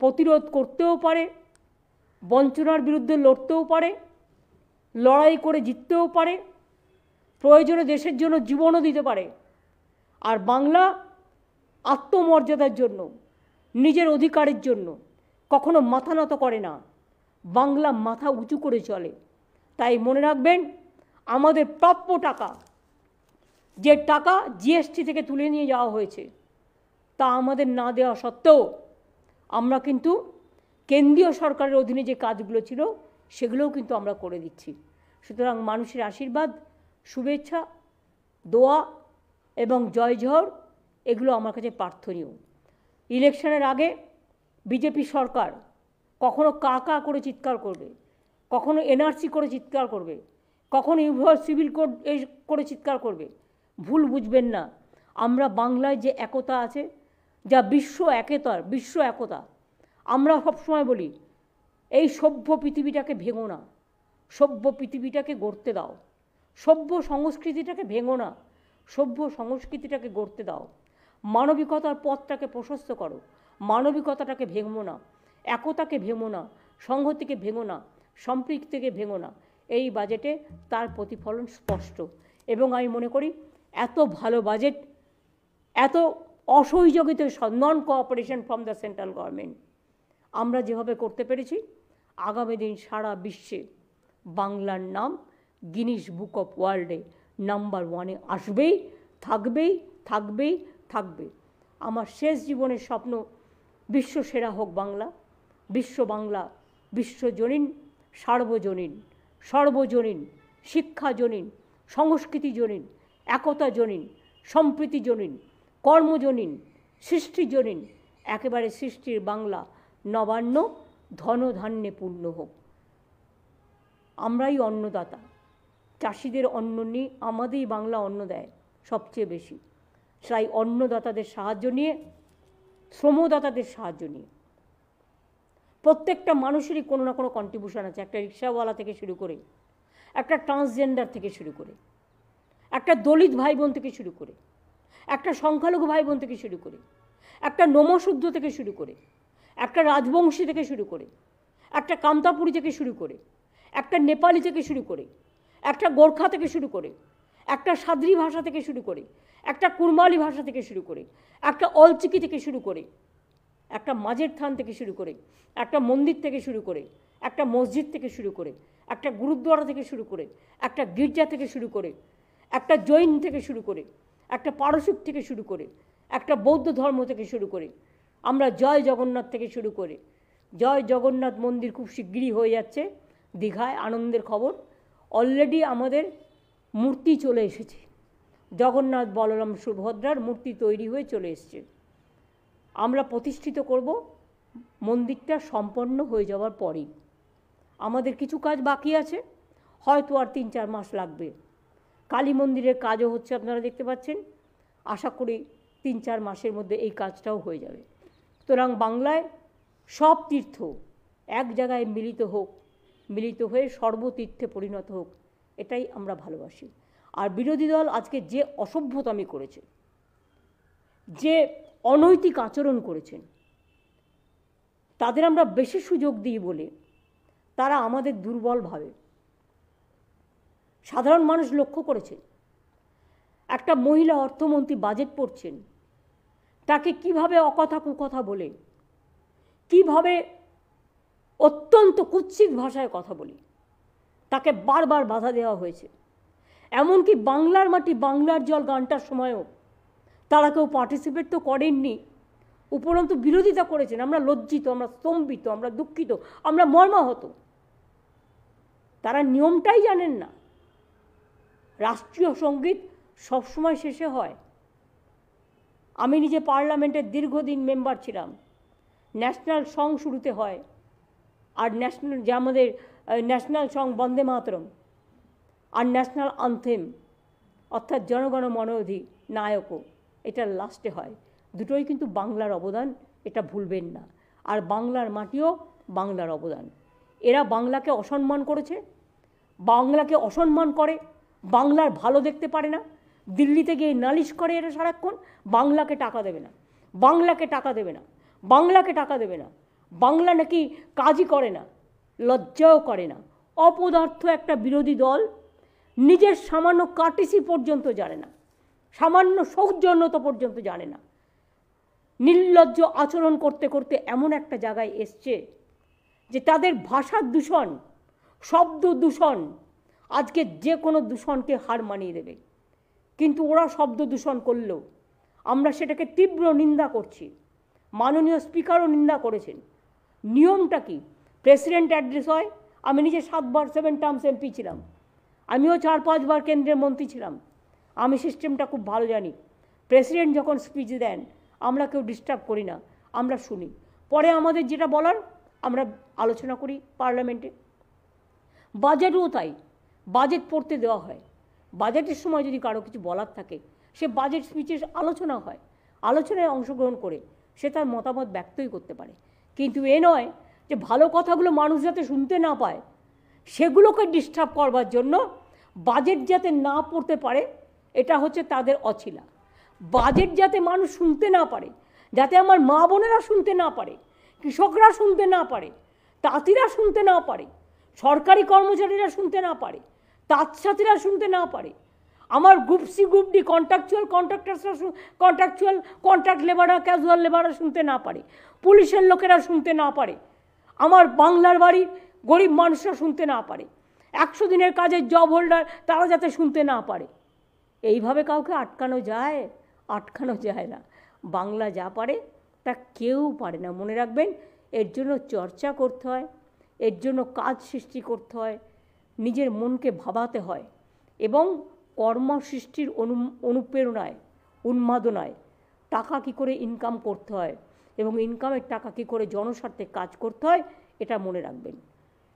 প্রতিরোধ করতেও পারে, বঞ্চনার বিরুদ্ধে লড়তেও পারে, লড়াই করে জিততেও পারে, প্রয়োজনে দেশের জন্য জীবনও দিতে পারে। আর বাংলা আত্মমর্যাদার জন্য, নিজের অধিকারের জন্য কখনো মাথা নত করে না, বাংলা মাথা উঁচু করে চলে। তাই মনে রাখবেন, আমাদের প্রাপ্য টাকা, যে টাকা GST থেকে তুলে নিয়ে যাওয়া হয়েছে, তা আমাদের না দেওয়া সত্ত্বেও আমরা কিন্তু কেন্দ্রীয় সরকারের অধীনে যে কাজগুলো ছিল সেগুলোও কিন্তু আমরা করে দিচ্ছি। সুতরাং মানুষের আশীর্বাদ, শুভেচ্ছা, দোয়া এবং জয়ঝড় এগুলো আমার কাছে প্রার্থনীয়। ইলেকশনের আগে বিজেপি সরকার কখনো কা করে চিৎকার করবে, কখনো NRC করে চিৎকার করবে, কখনো সিভিল কোড করে চিৎকার করবে। ভুল বুঝবেন না, আমরা বাংলায় যে একতা আছে, যা বিশ্ব একতা, আমরা সবসময় বলি এই সভ্য পৃথিবীটাকে ভেঙো না, সভ্য পৃথিবীটাকে গড়তে দাও, সভ্য সংস্কৃতিটাকে ভেঙো না, সভ্য সংস্কৃতিটাকে গড়তে দাও, মানবিকতার পথটাকে প্রশস্ত করো, মানবিকতাটাকে ভেঙো না, একতাকে ভেঙো না, সংহতিকে ভেঙো না, সম্পৃক্তিকে ভেঙো না। এই বাজেটে তার প্রতিফলন স্পষ্ট। এবং আমি মনে করি এত ভালো বাজেট, এত অসহযোগিতা, non cooperation from the central government আমরা যেভাবে করতে পেরেছি, আগামী দিন সারা বিশ্বে বাংলার নাম গিনিস বুক অফ ওয়ার্ল্ডে নাম্বার 1-এ আসবেই। থাকবেই থাকবেই থাকবে। আমার শেষ জীবনের স্বপ্ন বিশ্ব সেরা হোক বাংলা, বিশ্ব বাংলা বিশ্বজনীন, সার্বজনীন, সর্বজনীন, শিক্ষাজনীন, সংস্কৃতিজনীন, একতাজনীন, সম্প্রীতিজনীন, কর্মজনীন, সৃষ্টিজনীন, একেবারে সৃষ্টির বাংলা নবান্ন ধনধান্যে পূর্ণ হোক। আমরাই অন্নদাতা, চাষিদের অন্ন নিয়ে আমাদেরই বাংলা অন্ন দেয় সবচেয়ে বেশি। তাই অন্নদাতাদের সাহায্য নিয়ে, শ্রমদাতাদের সাহায্য নিয়ে প্রত্যেকটা মানুষেরই কোনো না কোনো কন্ট্রিবিউশন আছে। একটা রিক্সাওয়ালা থেকে শুরু করে, একটা ট্রান্সজেন্ডার থেকে শুরু করে, একটা দলিত ভাই বোন থেকে শুরু করে, একটা সংখ্যালঘু ভাই বোন থেকে শুরু করে, একটা নমশূদ্র থেকে শুরু করে, একটা রাজবংশী থেকে শুরু করে, একটা কামতাপুরী থেকে শুরু করে, একটা নেপালি থেকে শুরু করে, একটা গোর্খা থেকে শুরু করে, একটা সাদ্রি ভাষা থেকে শুরু করে, একটা কুরমালি ভাষা থেকে শুরু করে, একটা অলচিকি থেকে শুরু করে, একটা মাঝের থান থেকে শুরু করে, একটা মন্দির থেকে শুরু করে, একটা মসজিদ থেকে শুরু করে, একটা গুরুদ্বারা থেকে শুরু করে, একটা গির্জা থেকে শুরু করে, একটা জৈন থেকে শুরু করে, একটা পারসিক থেকে শুরু করে, একটা বৌদ্ধ ধর্ম থেকে শুরু করে, আমরা জয় জগন্নাথ থেকে শুরু করে, জয় জগন্নাথ মন্দির খুব শিগগিরই হয়ে যাচ্ছে দীঘায়, আনন্দের খবর। অলরেডি আমাদের মূর্তি চলে এসেছে, জগন্নাথ বলরাম সুভদ্রার মূর্তি তৈরি হয়ে চলে এসছে। আমরা প্রতিষ্ঠিত করব মন্দিরটা সম্পন্ন হয়ে যাওয়ার পরেই। আমাদের কিছু কাজ বাকি আছে, হয়তো আর 3-4 মাস লাগবে। কালী মন্দিরের কাজও হচ্ছে, আপনারা দেখতে পাচ্ছেন। আশা করি 3-4 মাসের মধ্যে এই কাজটাও হয়ে যাবে। সুতরাং বাংলায় সব তীর্থ এক জায়গায় মিলিত হোক, মিলিত হয়ে সর্বতীর্থে পরিণত হোক, এটাই আমরা ভালোবাসি। আর বিরোধী দল আজকে যে অসভ্যতামি করেছে, যে অনৈতিক আচরণ করেছেন, তাদের আমরা বেশি সুযোগ দিই বলে তারা আমাদের দুর্বল ভাবে। সাধারণ মানুষ লক্ষ্য করেছেন, একটা মহিলা অর্থমন্ত্রী বাজেট পড়ছেন, তাকে কিভাবে অকথা কুকথা বলে, কিভাবে অত্যন্ত কুৎসিত ভাষায় কথা বলি, তাকে বারবার বাধা দেওয়া হয়েছে। এমনকি বাংলার মাটি বাংলার জল গানটার সময়ও তারা কেউ পার্টিসিপেট তো করেননি, উপরন্তু বিরোধিতা করেছেন। আমরা লজ্জিত, আমরা স্তম্ভিত, আমরা দুঃখিত, আমরা মর্মাহত। তারা নিয়মটাই জানেন না। রাষ্ট্রীয় সঙ্গীত সবসময় শেষে হয়। আমি নিজে পার্লামেন্টের দীর্ঘদিন মেম্বার ছিলাম। ন্যাশনাল সং শুরুতে হয়, আর ন্যাশনাল যে আমাদের ন্যাশনাল সং বন্দে মাতরম, আর ন্যাশনাল আনথেম অর্থাৎ জনগণ মন অধিনায়কও, এটা লাস্টে হয়। দুটোই কিন্তু বাংলার অবদান, এটা ভুলবেন না। আর বাংলার মাটিও বাংলার অবদান। এরা বাংলাকে অসম্মান করেছে, বাংলাকে অসম্মান করে, বাংলার ভালো দেখতে পারে না। দিল্লিতে গিয়ে নালিশ করে এরা সারাক্ষণ, বাংলাকে টাকা দেবে না, বাংলাকে টাকা দেবে না, বাংলাকে টাকা দেবে না। বাংলা নাকি কাজই করে না, লজ্জাও করে না। অপদার্থ একটা বিরোধী দল নিজের সামান্য কাটিসি পর্যন্ত জানে না, সামান্য সৌজন্যতা পর্যন্ত জানে না। নির্লজ্জ আচরণ করতে করতে এমন একটা জায়গায় এসছে যে তাদের ভাষার দূষণ, শব্দ দূষণ আজকে যে কোনো দূষণকে হার মানিয়ে দেবে। কিন্তু ওরা শব্দ দূষণ করলেও আমরা সেটাকে তীব্র নিন্দা করছি। মাননীয় স্পিকারও নিন্দা করেছেন। নিয়মটা কি? প্রেসিডেন্ট অ্যাড্রেস হয়। আমি নিজে 7 টার্মস এমপি ছিলাম, আমিও 4-5 বার কেন্দ্রের মন্ত্রী ছিলাম। আমি সিস্টেমটা খুব ভালো জানি। প্রেসিডেন্ট যখন স্পিচ দেন আমরা কেউ ডিস্টার্ব করি না, আমরা শুনি। পরে আমাদের যেটা বলার আমরা আলোচনা করি পার্লামেন্টে। বাজেটও তাই, বাজেট পড়তে দেওয়া হয়। বাজেটের সময় যদি কারো কিছু বলার থাকে, সে বাজেট স্পিচের আলোচনা হয়, আলোচনায় অংশগ্রহণ করে সে তার মতামত ব্যক্তই করতে পারে। কিন্তু এ নয় যে ভালো কথাগুলো মানুষ যাতে শুনতে না পায় সেগুলোকে ডিস্টার্ব করবার জন্য বাজেট যাতে না পড়তে পারে, এটা হচ্ছে তাদের অছিলা। বাজেট যাতে মানুষ শুনতে না পারে, যাতে আমার মা বোনেরা শুনতে না পারে, কৃষকরা শুনতে না পারে, তাঁতিরা শুনতে না পারে, সরকারি কর্মচারীরা শুনতে না পারে, তাঁতসাথীরা শুনতে না পারে, আমার group C group D contract লেবাররা, ক্যাজুয়াল লেবাররা শুনতে না পারে, পুলিশের লোকেরা শুনতে না পারে, আমার বাংলার বাড়ির গরিব মানুষরা শুনতে না পারে, 100 দিনের কাজের জব হোল্ডার তারা যাতে শুনতে না পারে, এইভাবে কাউকে আটকানো যায়? আটকানো যায় না। বাংলা যা পারে তা কেউ পারে না। মনে রাখবেন, এর জন্য চর্চা করতে হয়, এর জন্য কাজ সৃষ্টি করতে হয়, নিজের মনকে ভাবাতে হয় এবং কর্মসৃষ্টির অনুপ্রেরণায়, উন্মাদনায় টাকা কী করে ইনকাম করতে হয় এবং ইনকামের টাকা কী করে জনস্বার্থে কাজ করতে হয় এটা মনে রাখবেন।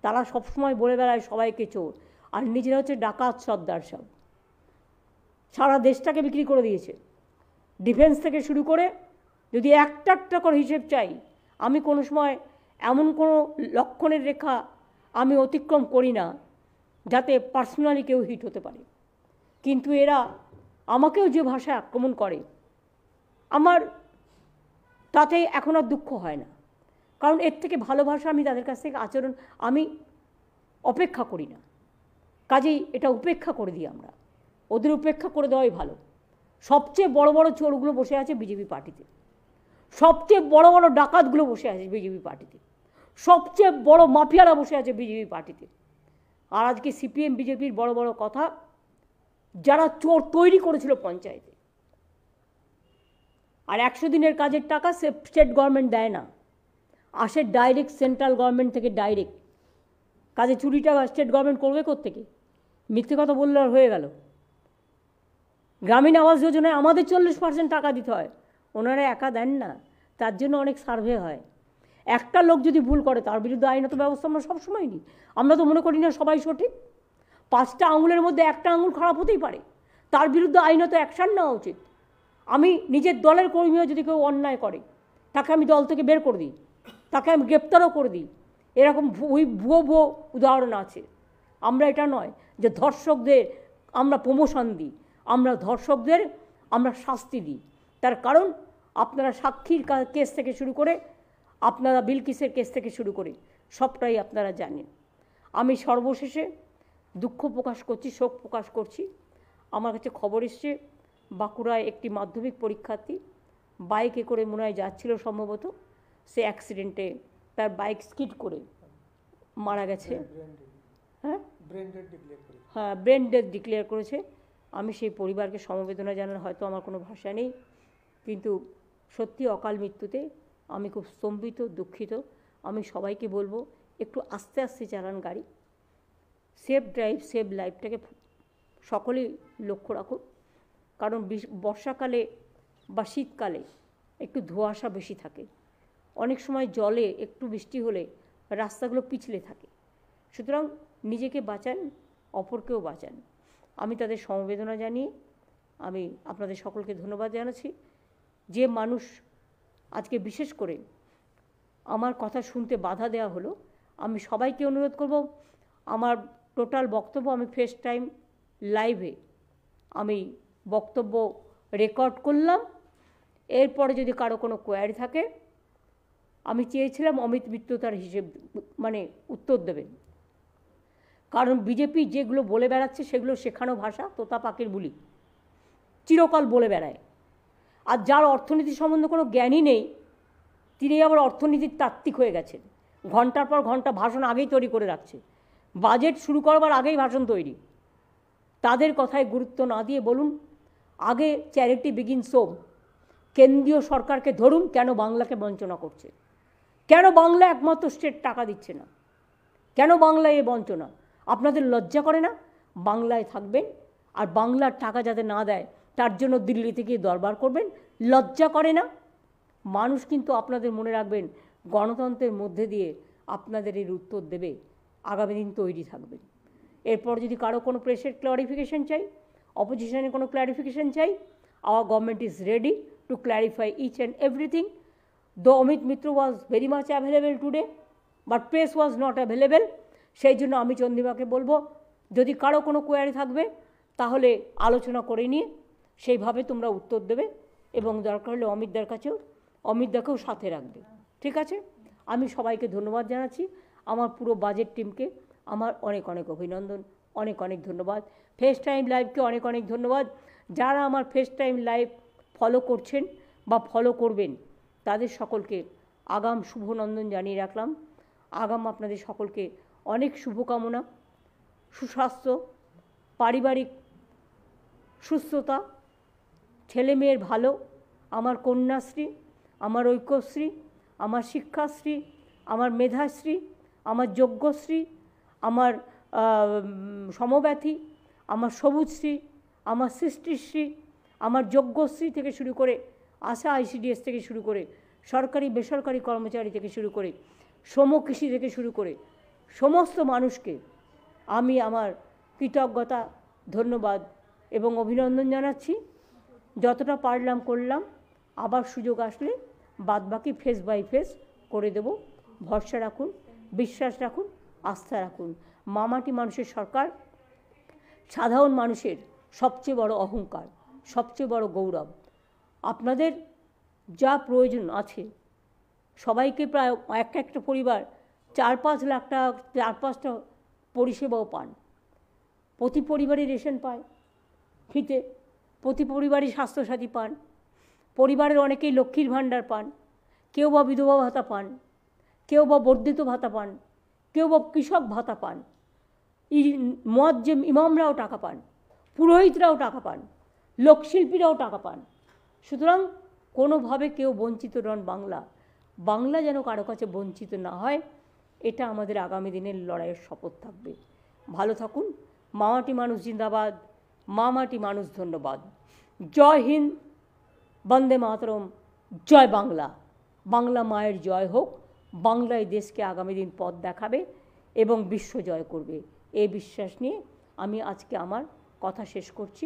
তারা সবসময় বলে বেড়ায় সবাইকে চোর, আর নিজেরা হচ্ছে ডাকাত সর্দার সব। সারা দেশটাকে বিক্রি করে দিয়েছে। ডিফেন্স থেকে শুরু করে যদি একটা করে হিসেব চাই, আমি কোনো সময় এমন কোনো লক্ষণের রেখা আমি অতিক্রম করি না যাতে পার্সোনালি কেউ হিট হতে পারে। কিন্তু এরা আমাকেও যে ভাষায় আক্রমণ করে, আমার তাতে এখন আর দুঃখ হয় না, কারণ এর থেকে ভালো ভাষা আমি তাদের কাছ থেকে আচরণ আমি অপেক্ষা করি না। কাজেই এটা উপেক্ষা করে দিই আমরা, ওদের উপেক্ষা করে দেওয়াই ভালো। সবচেয়ে বড় বড় চোরগুলো বসে আছে বিজেপি পার্টিতে, সবচেয়ে বড় বড় ডাকাতগুলো বসে আছে বিজেপি পার্টিতে, সবচেয়ে বড় মাফিয়ারা বসে আছে বিজেপি পার্টিতে। আর আজকে সিপিএম বিজেপির বড় বড় কথা, যারা চোর তৈরি করেছিল পঞ্চায়েতে। আর 100 দিনের কাজের টাকা স্টেট গভর্নমেন্ট দেয় না, আসে ডাইরেক্ট সেন্ট্রাল গভর্নমেন্ট থেকে ডাইরেক্ট। কাজে চুরিটা স্টেট গভর্নমেন্ট করবে কোত্থেকে? মিথ্যে কথা বললে আর হয়ে গেল। গ্রামীণ আবাস যোজনায় আমাদের 40% টাকা দিতে হয়, ওনারা একা দেন না, তার জন্য অনেক সার্ভে হয়। একটা লোক যদি ভুল করে তার বিরুদ্ধে আইনত ব্যবস্থা আমরা সবসময় নিই। আমরা তো মনে করি না সবাই সঠিক। 5টা আঙুলের মধ্যে একটা আঙুল খারাপ হতেই পারে, তার বিরুদ্ধে আইনত অ্যাকশান নেওয়া উচিত। আমি নিজের দলের কর্মীও যদি কেউ অন্যায় করে তাকে আমি দল থেকে বের করে দিই, তাকে আমি গ্রেপ্তারও করে দিই। এরকম ভুয়ো উদাহরণ আছে। আমরা এটা নয় যে ধর্ষকদের আমরা প্রমোশন দিই, আমরা ধর্ষকদের আমরা শাস্তি দিই। তার কারণ আপনারা সাক্ষীর কেস থেকে শুরু করে, আপনারা বিলকিসের কেস থেকে শুরু করে সবটাই আপনারা জানেন। আমি সর্বশেষে দুঃখ প্রকাশ করছি, শোক প্রকাশ করছি। আমার কাছে খবর এসছে বাঁকুড়ায় একটি মাধ্যমিক পরীক্ষার্থী বাইকে করে মনে হয় যাচ্ছিল সম্ভবত, সে অ্যাক্সিডেন্টে তার বাইক স্কিড করে মারা গেছে। হ্যাঁ, ব্রেন ডেথ ডিক্লেয়ার করেছে। আমি সেই পরিবারকে সমবেদনা জানার হয়তো আমার কোনো ভাষা নেই, কিন্তু সত্যি অকাল মৃত্যুতে আমি খুব স্তম্ভিত, দুঃখিত। আমি সবাইকে বলবো একটু আস্তে আস্তে চালান গাড়ি, সেফ ড্রাইভ সেভ লাইফটাকে সকলেই লক্ষ্য রাখুন। কারণ বর্ষাকালে বা শীতকালে একটু ধোঁয়াশা বেশি থাকে, অনেক সময় জলে একটু বৃষ্টি হলে রাস্তাগুলো পিছলে থাকে। সুতরাং নিজেকে বাঁচান, অপরকেও বাঁচান। আমি তাদের সমবেদনা জানিয়ে আমি আপনাদের সকলকে ধন্যবাদ জানাচ্ছি। যে মানুষ আজকে বিশেষ করে আমার কথা শুনতে বাধা দেওয়া হলো, আমি সবাইকে অনুরোধ করব, আমার টোটাল বক্তব্য আমি ফেস টাইম লাইভে আমি বক্তব্য রেকর্ড করলাম। এরপরে যদি কারো কোনো কোয়ারি থাকে, আমি চেয়েছিলাম অমিত মিত্র তার হিসেব উত্তর দেবেন। কারণ বিজেপি যেগুলো বলে বেড়াচ্ছে সেগুলো শেখানো ভাষা, তোতা পাখির বুলি, চিরকাল বলে বেড়ায়। আর যার অর্থনীতি সম্বন্ধে কোনো জ্ঞানই নেই, তিনি আবার অর্থনীতির তাত্ত্বিক হয়ে গেছেন। ঘন্টার পর ঘন্টা ভাষণ আগেই তৈরি করে রাখছে, বাজেট শুরু করবার আগেই ভাষণ তৈরি। তাদের কথায় গুরুত্ব না দিয়ে বলুন আগে চ্যারিটি বিগিনস হোম। কেন্দ্রীয় সরকারকে ধরুন, কেন বাংলাকে বঞ্চনা করছে, কেন বাংলা একমাত্র স্টেট টাকা দিচ্ছে না, কেন বাংলায় এ বঞ্চনা? আপনাদের লজ্জা করে না? বাংলায় থাকবেন আর বাংলার টাকা যাতে না দেয় তার জন্য দিল্লিতে গিয়ে দরবার করবেন, লজ্জা করে না? মানুষ কিন্তু আপনাদের মনে রাখবেন, গণতন্ত্রের মধ্যে দিয়ে আপনাদের এর উত্তর দেবে। আগামী দিন তৈরি থাকবেন। এরপর যদি কারো কোনো প্রেসের ক্লারিফিকেশন চাই, অপোজিশনের কোনো ক্লারিফিকেশন চাই, our government is ready to clarify each and everything. Though Amit Mitra was very much available today, but press was not available. সেই জন্য আমি চন্দ্রিমাকে বলবো, যদি কারো কোনো কোয়ারি থাকবে তাহলে আলোচনা করে নিয়ে সেইভাবে তোমরা উত্তর দেবে, এবং দরকার হলে অমিতদাকেও সাথে রাখবে। ঠিক আছে? আমি সবাইকে ধন্যবাদ জানাচ্ছি। আমার পুরো বাজেট টিমকে আমার অনেক অনেক অভিনন্দন, অনেক অনেক ধন্যবাদ। ফেস টাইম লাইভকে অনেক অনেক ধন্যবাদ। যারা আমার ফেস টাইম লাইভ ফলো করছেন বা ফলো করবেন তাদের সকলকে আগাম শুভনন্দন জানিয়ে রাখলাম। আগাম আপনাদের সকলকে অনেক শুভকামনা, সুস্বাস্থ্য, পারিবারিক সুস্থতা, ছেলে মেয়ের ভালো, আমার কন্যাশ্রী, আমার ঐক্যশ্রী, আমার শিক্ষাশ্রী, আমার মেধাশ্রী, আমার যজ্ঞশ্রী, আমার সমব্যথী, আমার সবুজশ্রী, আমার সৃষ্টিশ্রী, আমার যজ্ঞশ্রী থেকে শুরু করে আশা ICDS থেকে শুরু করে সরকারি বেসরকারি কর্মচারী থেকে শুরু করে সমকৃষি থেকে শুরু করে সমস্ত মানুষকে আমি আমার কৃতজ্ঞতা, ধন্যবাদ এবং অভিনন্দন জানাচ্ছি। যতটা পারলাম করলাম, আবার সুযোগ আসলে বাদবাকি ফেস বাই ফেস করে দেব। ভরসা রাখুন, বিশ্বাস রাখুন, আস্থা রাখুন। মামাটি মানুষের সরকার সাধারণ মানুষের সবচেয়ে বড় অহংকার, সবচেয়ে বড় গৌরব। আপনাদের যা প্রয়োজন আছে, সবাইকে প্রায় একটা পরিবার 4-5 লাখ টাকা 4-5টা পরিষেবাও পান। প্রতি পরিবারই রেশন পায় ফ্রিতে, প্রতি পরিবারই স্বাস্থ্যসাথী পান, পরিবারের অনেকেই লক্ষ্মীর ভাণ্ডার পান, কেউ বা বিধবা ভাতা পান, কেউ বা বর্ধিত ভাতা পান, কেউ বা কৃষক ভাতা পান, ইমামরাও টাকা পান, পুরোহিতরাও টাকা পান, লোকশিল্পীরাও টাকা পান। সুতরাং কোনোভাবে কেউ বঞ্চিত নন। বাংলা যেন কারো কাছে বঞ্চিত না হয়, এটা আমাদের আগামী দিনের লড়াইয়ের শপথ থাকবে। ভালো থাকুন। মামাটি মানুষ জিন্দাবাদ, মামাটি মানুষ ধন্যবাদ। জয় হিন্দ, বন্দে মাতরম, জয় বাংলা। বাংলা মায়ের জয় হোক। বাংলায় দেশকে আগামী দিন পথ দেখাবে এবং বিশ্ব জয় করবে, এই বিশ্বাস নিয়ে আমি আজকে আমার কথা শেষ করছি।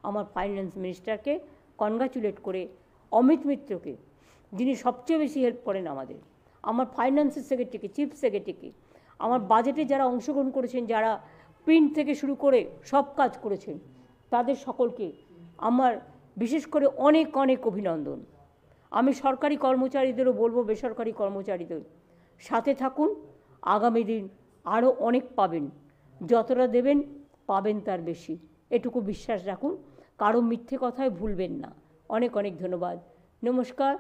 আমার ফাইন্যান্স মিনিস্টারকে কনগ্রাচুলেট করে, অমিত মিত্রকে, যিনি সবচেয়ে বেশি হেল্প করেন আমাদের, আমার ফাইন্যান্সের সেক্রেটারিকে, চিফ সেক্রেটারিকে, আমার বাজেটে যারা অংশগ্রহণ করেছেন, যারা প্রিন্ট থেকে শুরু করে সব কাজ করেছেন, তাদের সকলকে আমার বিশেষ করে অনেক অনেক অভিনন্দন। আমি সরকারি কর্মচারীদেরও বলবো, বেসরকারি কর্মচারীদের সাথে থাকুন। আগামী দিন আরও অনেক পাবেন, যতটা দেবেন পাবেন তার বেশি, এটুকু বিশ্বাস রাখুন। কারো মিথ্যে কথায় ভুলবেন না। অনেক অনেক ধন্যবাদ। নমস্কার।